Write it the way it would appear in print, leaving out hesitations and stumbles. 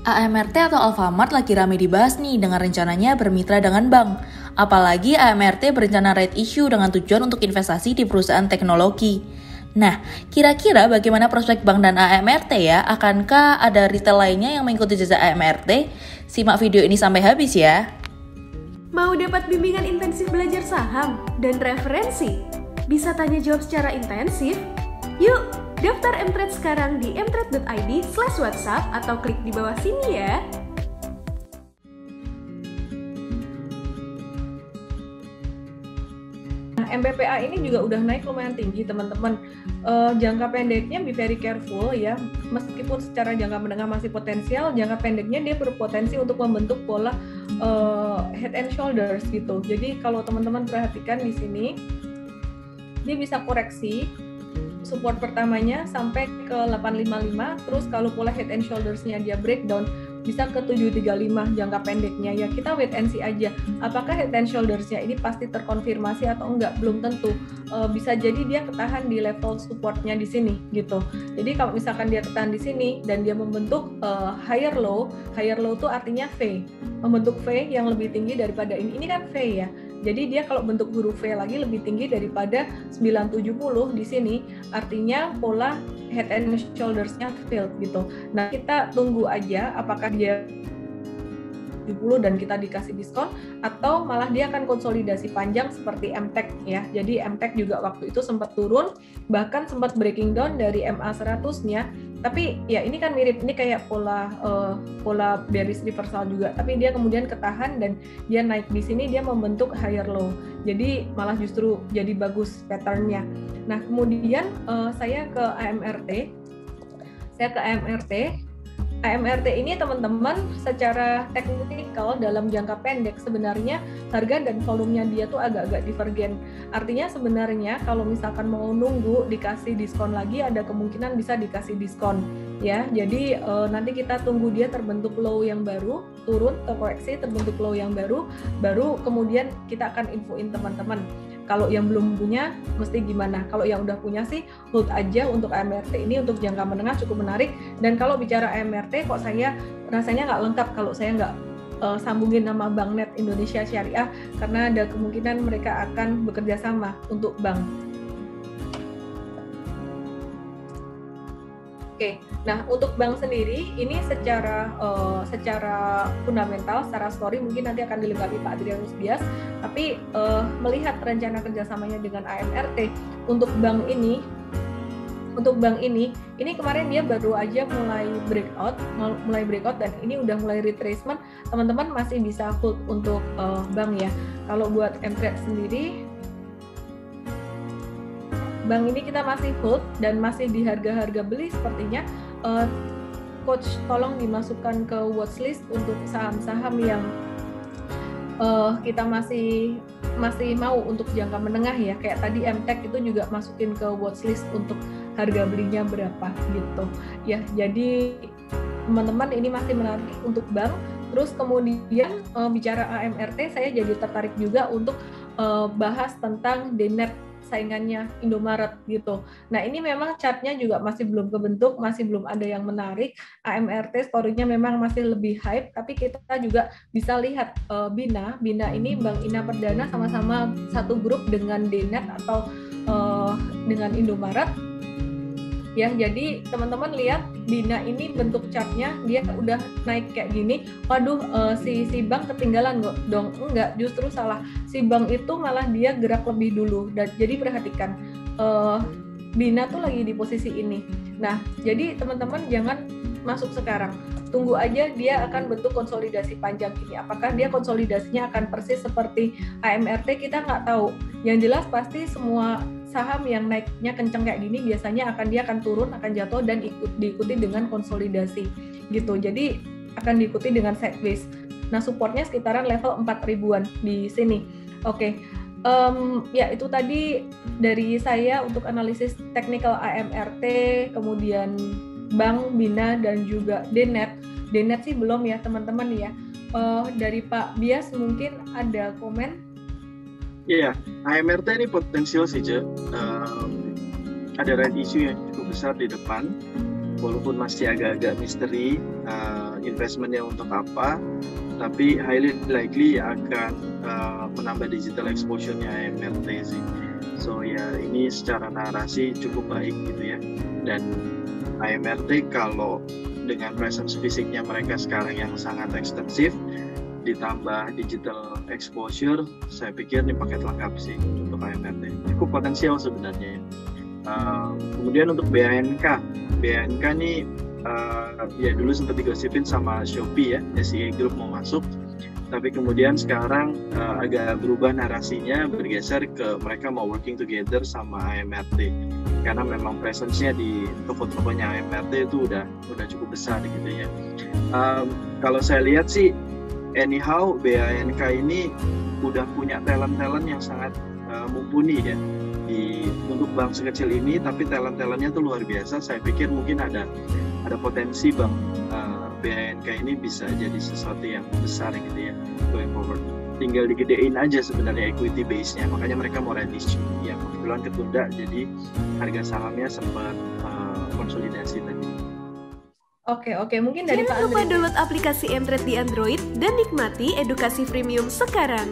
AMRT atau Alfamart lagi rame dibahas nih dengan rencananya bermitra dengan bank. Apalagi AMRT berencana right issue dengan tujuan untuk investasi di perusahaan teknologi. Nah, kira-kira bagaimana prospek bank dan AMRT ya? Akankah ada retail lainnya yang mengikuti jejak AMRT? Simak video ini sampai habis ya. Mau dapat bimbingan intensif belajar saham dan referensi? Bisa tanya jawab secara intensif? Yuk, daftar mtrade sekarang di mtrade.id/whatsapp atau klik di bawah sini ya. MBPA ini juga udah naik lumayan tinggi teman-teman. Jangka pendeknya be very careful ya, meskipun secara jangka menengah masih potensial, jangka pendeknya dia berpotensi untuk membentuk pola head and shoulders gitu. Jadi kalau teman-teman perhatikan di sini, dia bisa koreksi support pertamanya sampai ke 855, terus kalau pola head and shoulders-nya dia breakdown bisa ke 735 jangka pendeknya ya. Kita wait and see aja apakah head and shoulders-nya ini pasti terkonfirmasi atau enggak, belum tentu. Bisa jadi dia ketahan di level support-nya di sini gitu. Jadi kalau misalkan dia ketahan di sini dan dia membentuk higher low itu artinya V, membentuk V yang lebih tinggi daripada ini kan V ya. Jadi dia kalau bentuk huruf V lagi lebih tinggi daripada 970 di sini, artinya pola head and shoulders-nya failed gitu. Nah, kita tunggu aja apakah dia 70 dan kita dikasih diskon atau malah dia akan konsolidasi panjang seperti MTEK ya. Jadi MTEK juga waktu itu sempat turun, bahkan sempat breaking down dari MA 100-nya. Tapi ya ini kan mirip, ini kayak pola bearish reversal juga. Tapi dia kemudian ketahan dan dia naik di sini, dia membentuk higher low. Jadi malah justru jadi bagus pattern-nya. Nah, kemudian saya ke AMRT. AMRT ini teman-teman secara teknikal dalam jangka pendek sebenarnya harga dan volumenya dia tuh agak-agak divergen. Artinya sebenarnya kalau misalkan mau nunggu dikasih diskon lagi, ada kemungkinan bisa dikasih diskon ya. Jadi nanti kita tunggu dia terbentuk low yang baru, turun terkoreksi terbentuk low yang baru kemudian kita akan infoin teman-teman. Kalau yang belum punya, mesti gimana? Kalau yang udah punya sih, hold aja untuk AMRT ini untuk jangka menengah cukup menarik. Dan kalau bicara AMRT, kok saya rasanya nggak lengkap kalau saya nggak sambungin nama Banknet Indonesia Syariah, karena ada kemungkinan mereka akan bekerja sama untuk bank. Oke, nah untuk bank sendiri ini secara fundamental, secara story mungkin nanti akan dilengkapi Pak Adrianus Bias. Tapi melihat rencana kerjasamanya dengan AMRT untuk bank ini kemarin dia baru aja mulai breakout dan ini udah mulai retracement. Teman-teman masih bisa hold untuk bank ya. Kalau buat MTrade sendiri, bank ini kita masih hold dan masih di harga-harga beli sepertinya. Coach tolong dimasukkan ke watchlist untuk saham-saham yang kita masih mau untuk jangka menengah ya. Kayak tadi MTEK itu juga masukin ke watchlist untuk harga belinya berapa gitu ya. Jadi teman-teman ini masih menarik untuk bank. Terus kemudian bicara AMRT, saya jadi tertarik juga untuk bahas tentang DNET saingannya Indomaret gitu. Nah, ini memang chartnya juga masih belum kebentuk, masih belum ada yang menarik. AMRT story-nya memang masih lebih hype, tapi kita juga bisa lihat Bina ini Bank Ina Perdana sama-sama satu grup dengan DNET atau dengan Indomaret. Ya, jadi teman-teman lihat Bina ini bentuk chartnya dia udah naik kayak gini. Waduh, si bank ketinggalan dong? Enggak, justru salah. Si bank itu malah dia gerak lebih dulu. Dan jadi perhatikan, Bina tuh lagi di posisi ini. Nah, jadi teman-teman jangan masuk sekarang. Tunggu aja dia akan bentuk konsolidasi panjang ini. Apakah dia konsolidasinya akan persis seperti AMRT? Kita nggak tahu. Yang jelas pasti semua saham yang naiknya kenceng kayak gini biasanya dia akan turun, akan jatuh dan diikuti dengan konsolidasi gitu. Jadi akan diikuti dengan sideways. Nah, supportnya sekitaran level 4.000-an di sini. Oke. Ya itu tadi dari saya untuk analisis teknikal AMRT, kemudian Bank, Bina dan juga DNET. DNET sih belum ya teman-teman ya. Dari Pak Bias mungkin ada komen? Iya, AMRT ini potensial sih, Ce. Ada right issue yang cukup besar di depan, walaupun masih agak-agak misteri. investmentnya untuk apa, tapi highly likely akan menambah digital exposure-nya AMRT sih. So ya ini secara narasi cukup baik gitu ya. Dan AMRT kalau dengan presence fisiknya mereka sekarang yang sangat ekstensif, ditambah digital exposure, saya pikir ini paket lengkap sih untuk AMRT. Cukup potensial sebenarnya. Kemudian untuk BANK nih ya dulu sempat digosipin sama Shopee ya, SEA Group mau masuk, tapi kemudian sekarang agak berubah narasinya, bergeser ke mereka mau working together sama AMRT karena memang presence-nya di toko-tokonya AMRT itu udah cukup besar gitu ya. Kalau saya lihat sih anyhow BANK ini udah punya talent-talent yang sangat mumpuni ya untuk bank sekecil ini, tapi talent-talentnya tuh luar biasa. Saya pikir mungkin ada potensi bank BANK ini bisa jadi sesuatu yang besar gitu ya going forward. Tinggal digedein aja sebenarnya equity base-nya, makanya mereka mau rights issue yang kebetulan ketunda, jadi harga sahamnya sempat konsolidasi tadi. Oke, mungkin dari Pak Jangan lupa download aplikasi Mtrade di Android dan nikmati edukasi premium sekarang.